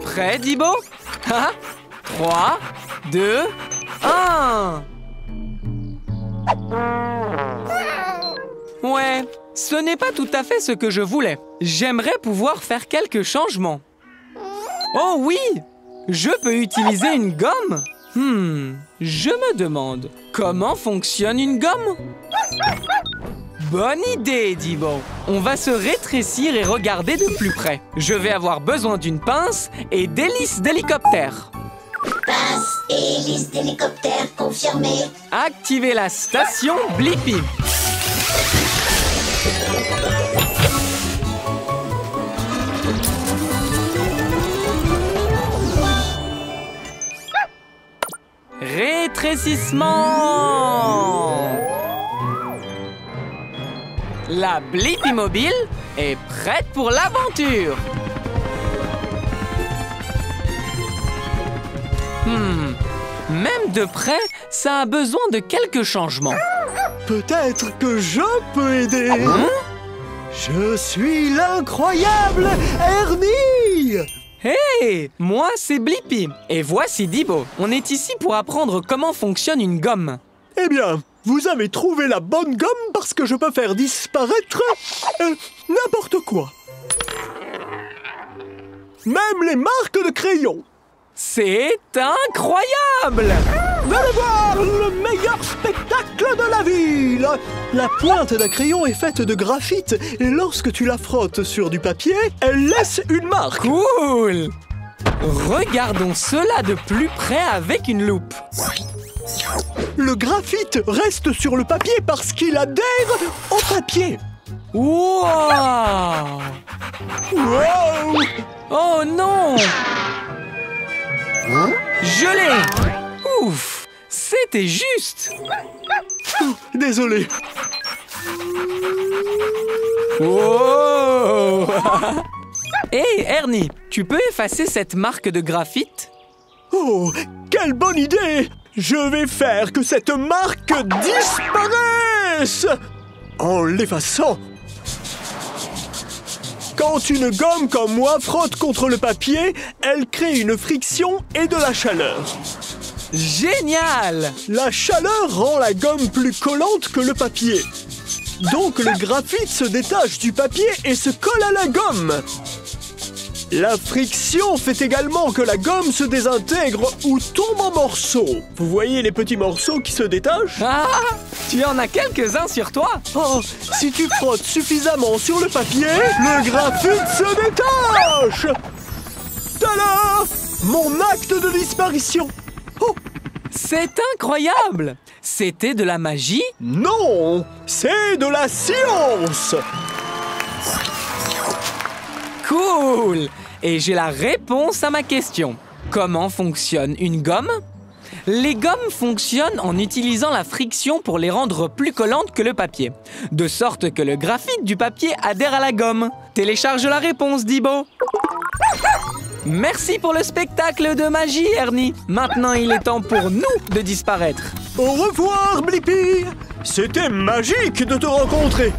Prêt, Dibo? 3, 2, 1. Ouais, ce n'est pas tout à fait ce que je voulais. J'aimerais pouvoir faire quelques changements. Oh oui! Je peux utiliser une gomme? Je me demande, comment fonctionne une gomme? Bonne idée, Dibo. On va se rétrécir et regarder de plus près. Je vais avoir besoin d'une pince et d'hélices d'hélicoptère. Pince et hélice d'hélicoptère confirmée. Activez la station Blippi. Rétrécissement. La Blippi mobile est prête pour l'aventure. Même de près, ça a besoin de quelques changements. Peut-être que je peux aider. Je suis l'incroyable Ernie. Hey, moi c'est Blippi et voici Dibo. On est ici pour apprendre comment fonctionne une gomme. Eh bien, vous avez trouvé la bonne gomme parce que je peux faire disparaître n'importe quoi. Même les marques de crayon. C'est incroyable! Venez voir le meilleur spectacle de la ville! La pointe d'un crayon est faite de graphite et lorsque tu la frottes sur du papier, elle laisse une marque. Cool! Regardons cela de plus près avec une loupe. Le graphite reste sur le papier parce qu'il adhère au papier. Wow! Wow! Oh non! Je l'ai! Ouf! C'était juste! Désolé. Wow! Hey, Ernie, tu peux effacer cette marque de graphite? Oh, quelle bonne idée! Je vais faire que cette marque disparaisse! En l'effaçant. Quand une gomme comme moi frotte contre le papier, elle crée une friction et de la chaleur. Génial! La chaleur rend la gomme plus collante que le papier. Donc le graphite se détache du papier et se colle à la gomme. La friction fait également que la gomme se désintègre ou tombe en morceaux. Vous voyez les petits morceaux qui se détachent? Ah! Tu en as quelques-uns sur toi? Oh, si tu frottes suffisamment sur le papier, le graphite se détache! Tada! Mon acte de disparition! Oh! C'est incroyable! C'était de la magie? Non! C'est de la science! Cool! Et j'ai la réponse à ma question. Comment fonctionne une gomme? Les gommes fonctionnent en utilisant la friction pour les rendre plus collantes que le papier, de sorte que le graphite du papier adhère à la gomme. Télécharge la réponse, Dibo. Merci pour le spectacle de magie, Ernie. Maintenant, il est temps pour nous de disparaître. Au revoir, Blippi! C'était magique de te rencontrer!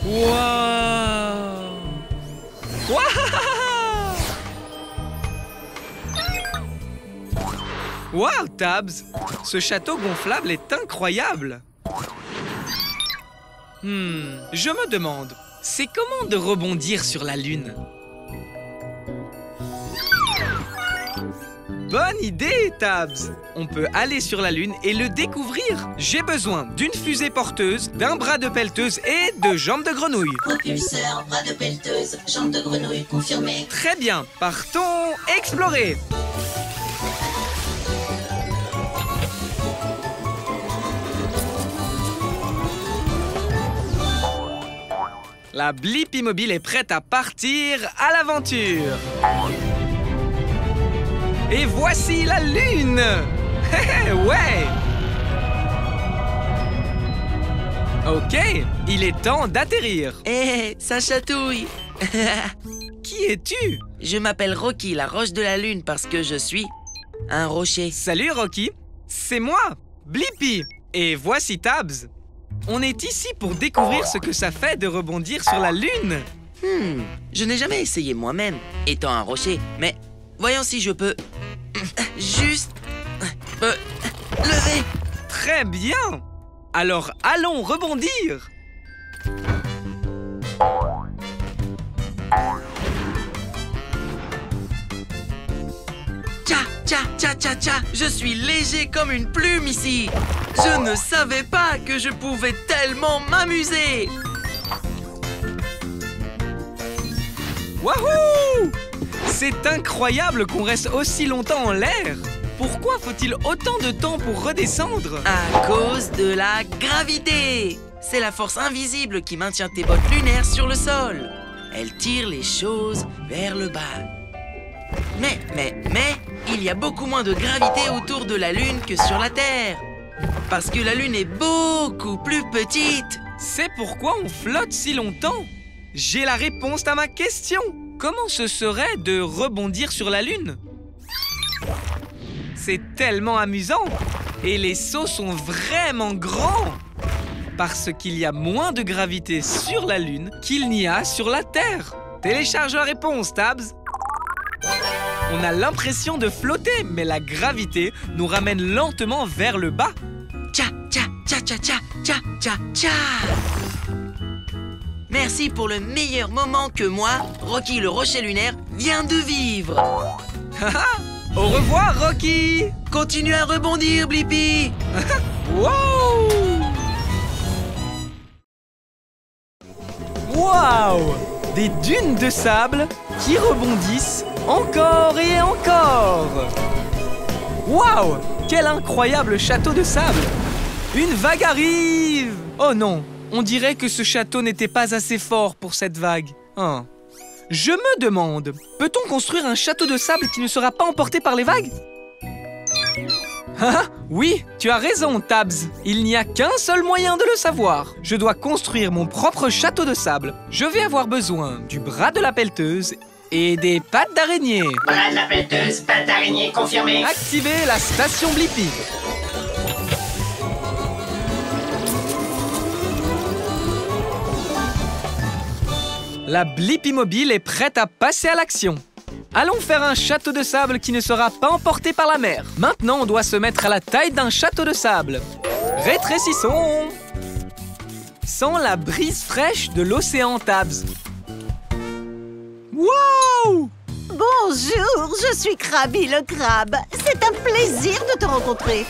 Wow! Wow, Tabs! Ce château gonflable est incroyable! Je me demande, c'est comment de rebondir sur la Lune? Bonne idée, Tabs! On peut aller sur la Lune et le découvrir. J'ai besoin d'une fusée porteuse, d'un bras de pelleteuse et de jambes de grenouille. Propulseur, bras de pelleteuse, jambes de grenouille confirmées. Très bien, partons explorer. La Blippi mobile est prête à partir à l'aventure. Et voici la Lune! Ouais! Ok, il est temps d'atterrir. Hé, ça chatouille. Qui es-tu? Je m'appelle Rocky, la roche de la lune, parce que je suis un rocher. Salut Rocky, c'est moi, Blippi. Et voici Tabs. On est ici pour découvrir ce que ça fait de rebondir sur la lune. Je n'ai jamais essayé moi-même, étant un rocher, mais voyons si je peux juste me lever. Très bien. Alors allons rebondir. Tcha, tcha, tcha, tcha, tcha. Je suis léger comme une plume ici. Je ne savais pas que je pouvais tellement m'amuser. Wouhou! C'est incroyable qu'on reste aussi longtemps en l'air. Pourquoi faut-il autant de temps pour redescendre? À cause de la gravité. C'est la force invisible qui maintient tes bottes lunaires sur le sol. Elle tire les choses vers le bas. Mais, il y a beaucoup moins de gravité autour de la Lune que sur la Terre. Parce que la Lune est beaucoup plus petite. C'est pourquoi on flotte si longtemps. J'ai la réponse à ma question. Comment ce serait de rebondir sur la Lune? C'est tellement amusant. Et les sauts sont vraiment grands. Parce qu'il y a moins de gravité sur la Lune qu'il n'y a sur la Terre. Télécharge la réponse, Tabs. On a l'impression de flotter, mais la gravité nous ramène lentement vers le bas. Tcha, tcha, tcha, tcha, tcha, tcha, tcha, tcha. Merci pour le meilleur moment que moi, Rocky le rocher lunaire, viens de vivre. Au revoir, Rocky. Continue à rebondir, Blippi. Wow! Wow! Des dunes de sable qui rebondissent encore et encore. Wow! Quel incroyable château de sable! Une vague arrive! Oh non! On dirait que ce château n'était pas assez fort pour cette vague. Hein. Je me demande, peut-on construire un château de sable qui ne sera pas emporté par les vagues? Ah, oui, tu as raison, Tabs. Il n'y a qu'un seul moyen de le savoir. Je dois construire mon propre château de sable. Je vais avoir besoin du bras de la pelleteuse et des pattes d'araignée. Bras de la pelleteuse, patte d'araignée confirmée. Activez la station Blippi. La Blippi mobile est prête à passer à l'action. Allons faire un château de sable qui ne sera pas emporté par la mer. Maintenant, on doit se mettre à la taille d'un château de sable. Rétrécissons. Sans la brise fraîche de l'océan, Tabs. Wow! Bonjour, je suis Krabi le crabe. C'est un plaisir de te rencontrer.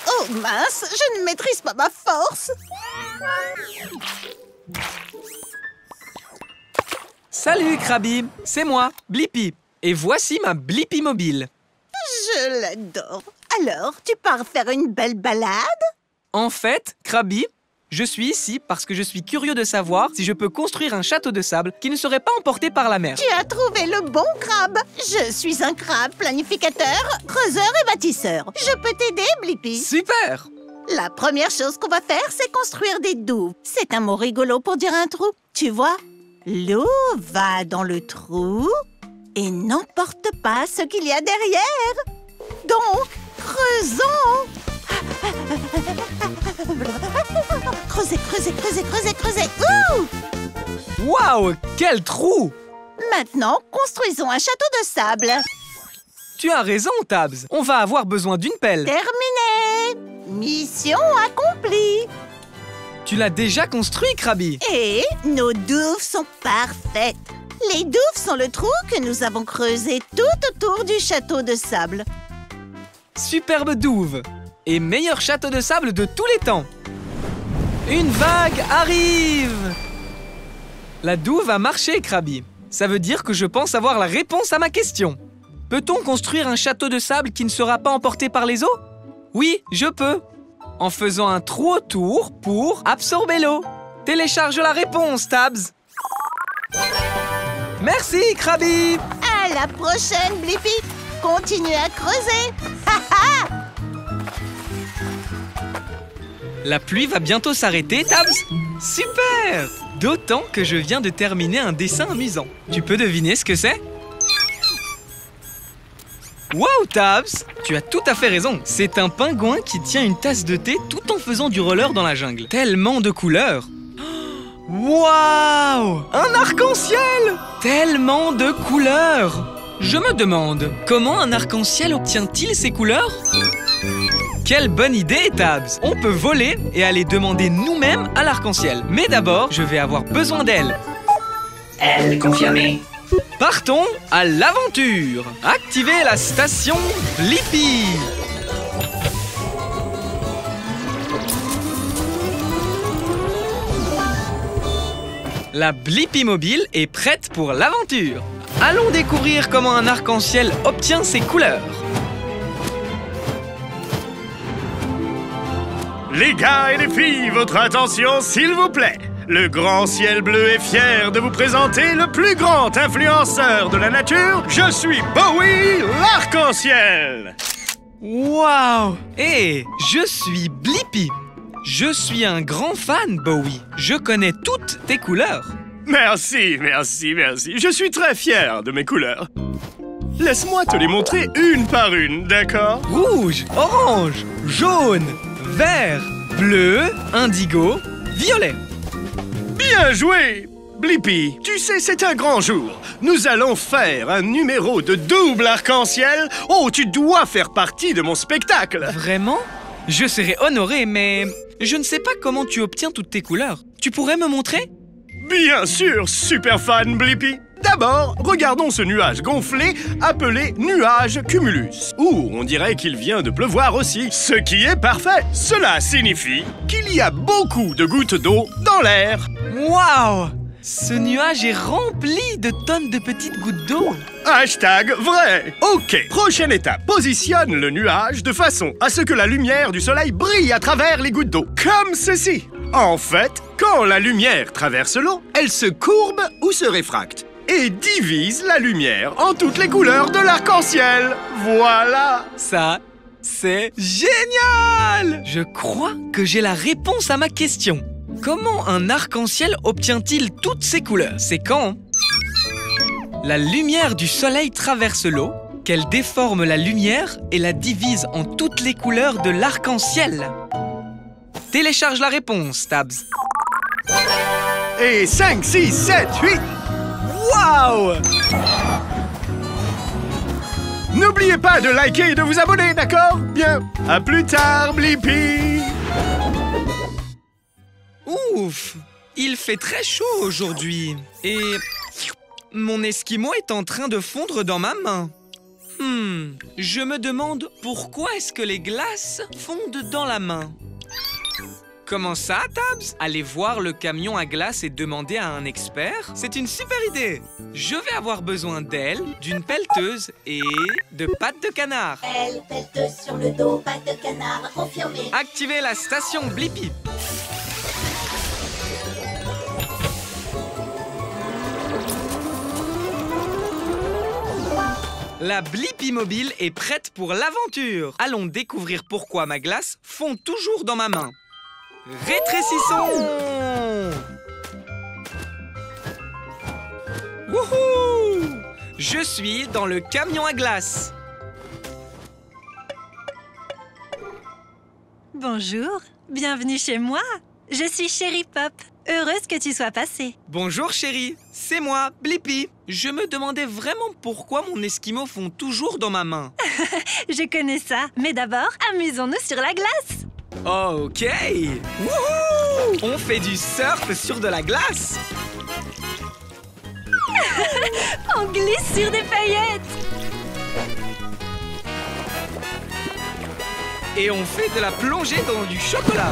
Oh mince, je ne maîtrise pas ma force. Salut, Krabi. C'est moi, Blippi. Et voici ma Blippi mobile. Je l'adore. Alors, tu pars faire une belle balade? En fait, Krabi, je suis ici parce que je suis curieux de savoir si je peux construire un château de sable qui ne serait pas emporté par la mer. Tu as trouvé le bon crabe. Je suis un crabe planificateur, creuseur et bâtisseur. Je peux t'aider, Blippi? Super! La première chose qu'on va faire, c'est construire des douves. C'est un mot rigolo pour dire un trou. Tu vois? L'eau va dans le trou et n'emporte pas ce qu'il y a derrière. Donc, creusons. Creusez, creusez, creusez, creusez, creusez. Ouh! Waouh! Quel trou! Maintenant, construisons un château de sable. Tu as raison, Tabs. On va avoir besoin d'une pelle. Terminé. Mission accomplie. Tu l'as déjà construit, Krabi. Et nos douves sont parfaites. Les douves sont le trou que nous avons creusé tout autour du château de sable. Superbe douve. Et meilleur château de sable de tous les temps. Une vague arrive. La douve a marché, Krabi. Ça veut dire que je pense avoir la réponse à ma question. Peut-on construire un château de sable qui ne sera pas emporté par les eaux? Oui, je peux. En faisant un trou autour pour absorber l'eau. Télécharge la réponse, Tabs. Merci, Krabi. À la prochaine, Blippi. Continue à creuser. La pluie va bientôt s'arrêter, Tabs. Super! D'autant que je viens de terminer un dessin amusant. Tu peux deviner ce que c'est? Wow, Tabs! Tu as tout à fait raison. C'est un pingouin qui tient une tasse de thé tout en faisant du roller dans la jungle. Tellement de couleurs! Waouh! Un arc-en-ciel! Tellement de couleurs! Je me demande, comment un arc-en-ciel obtient-il ces couleurs? Quelle bonne idée, Tabs! On peut voler et aller demander nous-mêmes à l'arc-en-ciel. Mais d'abord, je vais avoir besoin d'elle. Elle confirmée. Partons à l'aventure! Activez la station Blippi! La Blippi mobile est prête pour l'aventure. Allons découvrir comment un arc-en-ciel obtient ses couleurs. Les gars et les filles, votre attention s'il vous plaît. Le grand ciel bleu est fier de vous présenter le plus grand influenceur de la nature. Je suis Bowie, l'arc-en-ciel. Waouh! Et je suis Blippi. Je suis un grand fan, Bowie. Je connais toutes tes couleurs. Merci, merci, merci. Je suis très fier de mes couleurs. Laisse-moi te les montrer une par une, d'accord? Rouge, orange, jaune, vert, bleu, indigo, violet. Bien joué, Blippi. Tu sais, c'est un grand jour. Nous allons faire un numéro de double arc-en-ciel. Oh, tu dois faire partie de mon spectacle. Vraiment? Je serais honoré, mais je ne sais pas comment tu obtiens toutes tes couleurs. Tu pourrais me montrer? Bien sûr, super fan, Blippi. D'abord, regardons ce nuage gonflé appelé nuage cumulus. Ouh, on dirait qu'il vient de pleuvoir aussi, ce qui est parfait. Cela signifie qu'il y a beaucoup de gouttes d'eau dans l'air. Waouh! Ce nuage est rempli de tonnes de petites gouttes d'eau. Hashtag vrai. Ok, prochaine étape. Positionne le nuage de façon à ce que la lumière du soleil brille à travers les gouttes d'eau, comme ceci. En fait, quand la lumière traverse l'eau, elle se courbe ou se réfracte et divise la lumière en toutes les couleurs de l'arc-en-ciel. Voilà. Ça, c'est génial! Je crois que j'ai la réponse à ma question. Comment un arc-en-ciel obtient-il toutes ces couleurs? C'est quand la lumière du soleil traverse l'eau, qu'elle déforme la lumière et la divise en toutes les couleurs de l'arc-en-ciel. Télécharge la réponse, Tabs. Et 5, 6, 7, 8. Waouh! N'oubliez pas de liker et de vous abonner, d'accord? Bien. À plus tard, Blippi. Ouf! Il fait très chaud aujourd'hui. Et mon esquimau est en train de fondre dans ma main. Je me demande pourquoi est-ce que les glaces fondent dans la main. Comment ça, Tabs? Aller voir le camion à glace et demander à un expert? C'est une super idée! Je vais avoir besoin d'elle, d'une pelleteuse et de pattes de canard. Elle pète sur le dos, patte de canard, confirmé. Activez la station Blippi. La Blippi mobile est prête pour l'aventure. Allons découvrir pourquoi ma glace fond toujours dans ma main. Rétrécissons! Wouhou! Je suis dans le camion à glace. Bonjour, bienvenue chez moi. Je suis Chérie Pop. Heureuse que tu sois passée. Bonjour chérie, c'est moi, Blippi. Je me demandais vraiment pourquoi mon esquimau fond toujours dans ma main. Je connais ça, mais d'abord, amusons-nous sur la glace. Ok! Wouhou! On fait du surf sur de la glace. On glisse sur des paillettes. Et on fait de la plongée dans du chocolat.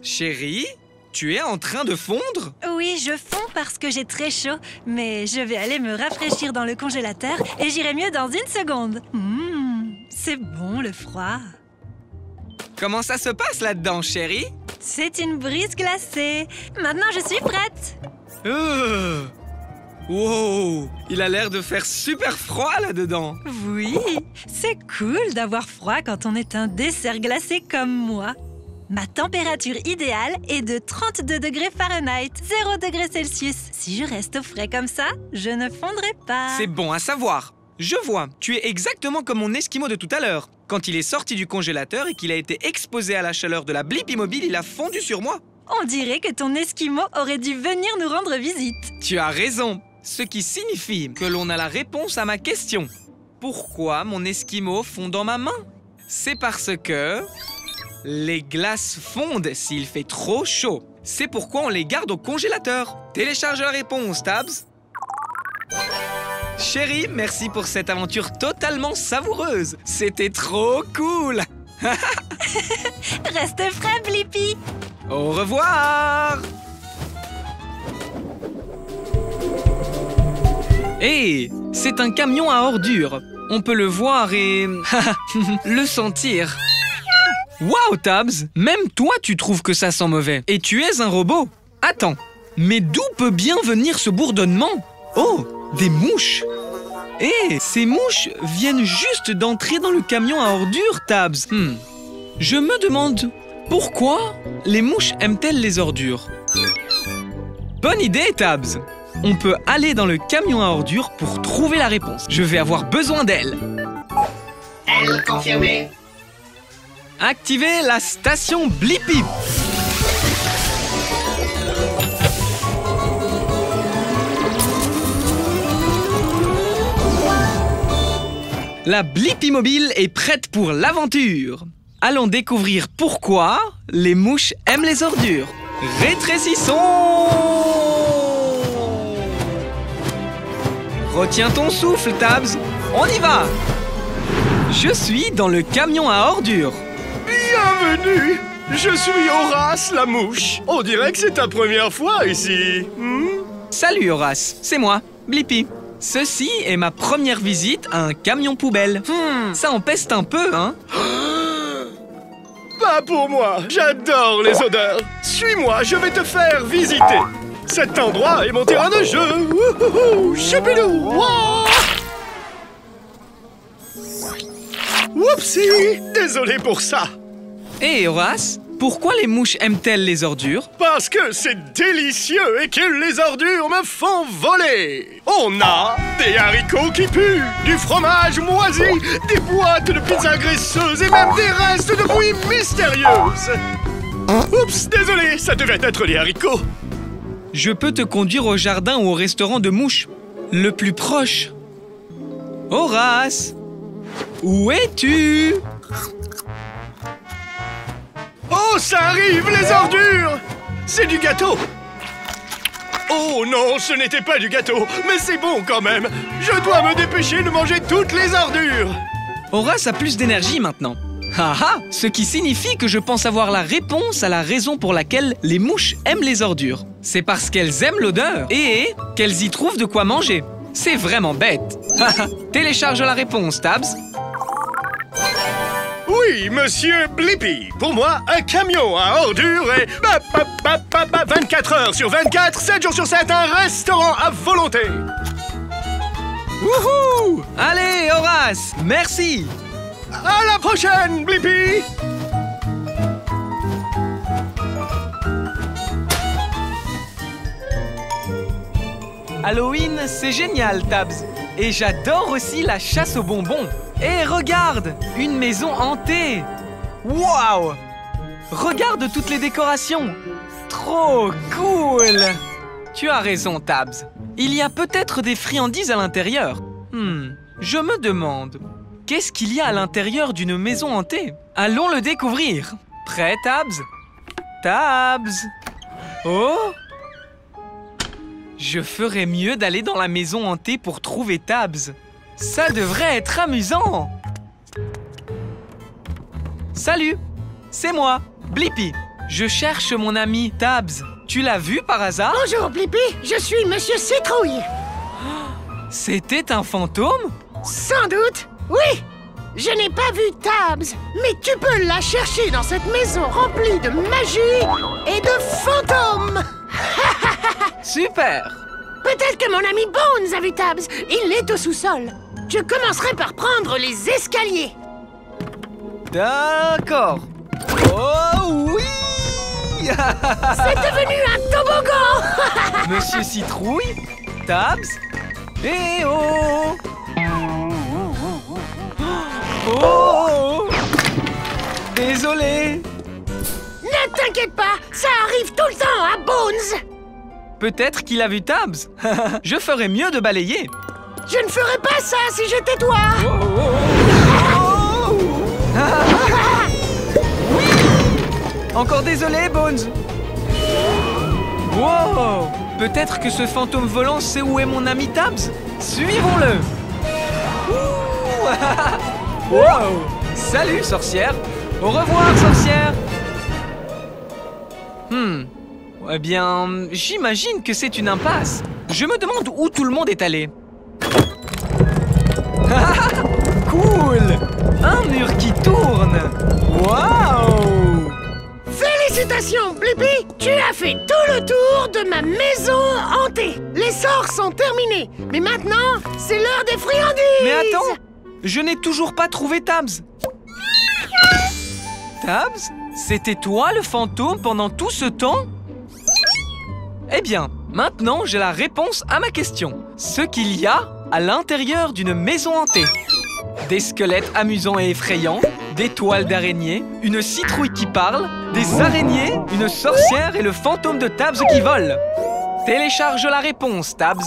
Chérie, tu es en train de fondre? Oui, je fonds parce que j'ai très chaud, mais je vais aller me rafraîchir dans le congélateur et j'irai mieux dans une seconde. C'est bon le froid. Comment ça se passe là-dedans, chérie? C'est une brise glacée. Maintenant, je suis prête. Wow, il a l'air de faire super froid là-dedans. Oui, c'est cool d'avoir froid quand on est un dessert glacé comme moi. Ma température idéale est de 32 degrés Fahrenheit, 0 degrés Celsius. Si je reste au frais comme ça, je ne fondrai pas. C'est bon à savoir. Je vois, tu es exactement comme mon Esquimau de tout à l'heure. Quand il est sorti du congélateur et qu'il a été exposé à la chaleur de la Blippi Mobile, il a fondu sur moi. On dirait que ton Esquimau aurait dû venir nous rendre visite. Tu as raison, ce qui signifie que l'on a la réponse à ma question. Pourquoi mon Esquimau fond dans ma main? C'est parce que les glaces fondent s'il fait trop chaud. C'est pourquoi on les garde au congélateur. Télécharge la réponse, Tabs. Chérie, merci pour cette aventure totalement savoureuse. C'était trop cool. Reste frais, Blippi. Au revoir. Hey, c'est un camion à ordures. On peut le voir et le sentir. Waouh, Tabs! Même toi, tu trouves que ça sent mauvais. Et tu es un robot. Attends, mais d'où peut bien venir ce bourdonnement? Oh, des mouches! Eh, ces mouches viennent juste d'entrer dans le camion à ordures, Tabs. Je me demande, pourquoi les mouches aiment-elles les ordures? Bonne idée, Tabs! On peut aller dans le camion à ordures pour trouver la réponse. Je vais avoir besoin d'elle. Elle confirmée. Activez la station Blippi. La Blippi Mobile est prête pour l'aventure. Allons découvrir pourquoi les mouches aiment les ordures. Rétrécissons! Retiens ton souffle, Tabs. On y va! Je suis dans le camion à ordures. Bienvenue! Je suis Horace la mouche. On dirait que c'est ta première fois ici. Salut Horace, c'est moi, Blippi. Ceci est ma première visite à un camion poubelle. Ça en peste un peu, hein? Pas pour moi, j'adore les odeurs. Suis-moi, je vais te faire visiter. Cet endroit est mon terrain de jeu. Wouhouhou, choupidou, wouah. Whoopsie, désolé pour ça. Hé Horace, pourquoi les mouches aiment-elles les ordures? Parce que c'est délicieux et que les ordures me font voler. On a des haricots qui puent, du fromage moisi, des boîtes de pizza graisseuses et même des restes de bouillie mystérieuses. Oups, désolé, ça devait être les haricots. Je peux te conduire au jardin ou au restaurant de mouches, le plus proche. Horace, où es-tu? Oh, ça arrive, les ordures! C'est du gâteau! Oh non, ce n'était pas du gâteau, mais c'est bon quand même! Je dois me dépêcher de manger toutes les ordures! Horace a plus d'énergie maintenant. Haha, ce qui signifie que je pense avoir la réponse à la raison pour laquelle les mouches aiment les ordures. C'est parce qu'elles aiment l'odeur et qu'elles y trouvent de quoi manger. C'est vraiment bête. Télécharge la réponse, Tabs. Oui, monsieur Blippi. Pour moi, un camion à ordures est 24 heures sur 24, 7 jours sur 7, un restaurant à volonté. Wouhou! Allez, Horace, merci. À la prochaine, Blippi. Halloween, c'est génial, Tabs. Et j'adore aussi la chasse aux bonbons. Et regarde, une maison hantée. Waouh! Regarde toutes les décorations. Trop cool! Tu as raison, Tabs. Il y a peut-être des friandises à l'intérieur. Je me demande, qu'est-ce qu'il y a à l'intérieur d'une maison hantée? Allons le découvrir. Prêt, Tabs? Tabs! Oh! Je ferais mieux d'aller dans la maison hantée pour trouver Tabs. Ça devrait être amusant. Salut, c'est moi, Blippi. Je cherche mon ami Tabs. Tu l'as vu par hasard? Bonjour Blippi, je suis Monsieur Citrouille. C'était un fantôme? Sans doute, oui. Je n'ai pas vu Tabs, mais tu peux la chercher dans cette maison remplie de magie et de fantômes. Super! Peut-être que mon ami Bones a vu Tabs. Il est au sous-sol. Je commencerai par prendre les escaliers. D'accord. Oh oui. C'est devenu un toboggan. Monsieur Citrouille, Tabs, et oh. Oh. Désolé. Ne t'inquiète pas, ça arrive tout le temps à Bones. Peut-être qu'il a vu Tabs. Je ferais mieux de balayer. Je ne ferais pas ça si j'étais toi. Encore désolé, Bones. Wow. Peut-être que ce fantôme volant sait où est mon ami Tabs. Suivons-le. Wow. Salut, sorcière. Au revoir, sorcière. Eh bien, j'imagine que c'est une impasse. Je me demande où tout le monde est allé. Cool. Un mur qui tourne. Waouh. Félicitations, Blippi. Tu as fait tout le tour de ma maison hantée. Les sorts sont terminés. Mais maintenant, c'est l'heure des friandises. Mais attends, je n'ai toujours pas trouvé Tabs. Tabs, c'était toi le fantôme pendant tout ce temps? Eh bien, maintenant j'ai la réponse à ma question. Ce qu'il y a à l'intérieur d'une maison hantée. Des squelettes amusants et effrayants, des toiles d'araignées, une citrouille qui parle, des araignées, une sorcière et le fantôme de Tabs qui vole. Télécharge la réponse, Tabs.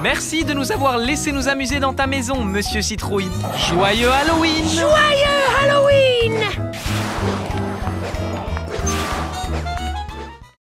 Merci de nous avoir laissé nous amuser dans ta maison, Monsieur Citrouille. Joyeux Halloween! Joyeux Halloween!